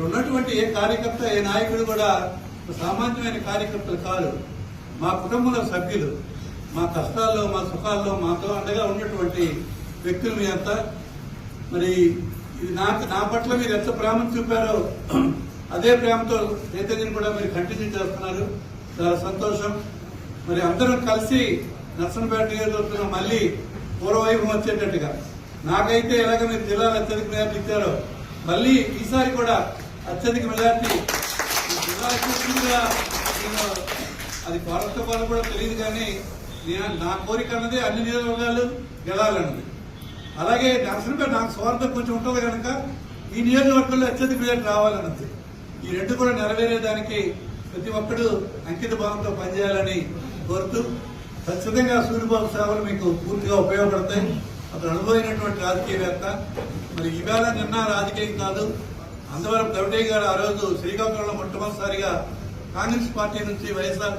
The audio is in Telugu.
ఇక్కడ ఉన్నటువంటి ఏ కార్యకర్త ఏ నాయకుడు కూడా సామాన్యమైన కార్యకర్తలు కాదు. మా కుటుంబంలో సభ్యులు, మా కష్టాల్లో మా సుఖాల్లో మాతో అండగా ఉన్నటువంటి వ్యక్తులు మీ అంతా. మరి ఇది నా పట్ల మీరు ఎంత ప్రేమ చూపారో అదే ప్రేమతో చైతన్యం కూడా మీరు కంటిన్యూ చేస్తున్నారు. చాలా సంతోషం. మరి అందరం కలిసి నర్సంపేట నియోజకవర్గంలో మళ్ళీ పూర్వవైభవం వచ్చేటట్టుగా, నాకైతే ఎలాగ మీరు జిల్లాలో అత్యధిక మెజార్టీ ఇచ్చారో మళ్ళీ ఈసారి కూడా అత్యధిక మెజార్టీ జిల్లా అది కోరతో కూడా తెలియదు, కానీ నా కోరిక అన్నది అన్ని నియోజకవర్గాలు గెలాలన్నది. అలాగే నర్సంపేట నాకు స్వార్థం కొంచెం ఉంటుంది కనుక ఈ నియోజకవర్గంలో అత్యధిక మెజార్టీ రావాలన్నది. ఈ రెండు కూడా నెరవేరేదానికి ప్రతి ఒక్కరూ అంకిత భావంతో పనిచేయాలని కోరుతూ, ఖచ్చితంగా సూర్యబాబు సేవలు మీకు పూర్తిగా ఉపయోగపడతాయి. అతను అనుభవమైనటువంటి రాజకీయవేత్త. మరి ఈవేళ నిన్న రాజకీయం కాదు. అందువల్ల దవడే గారు ఆ రోజు శ్రీకాకుళంలో మొట్టమొదటిసారిగా కాంగ్రెస్ పార్టీ నుంచి వైఎస్ఆర్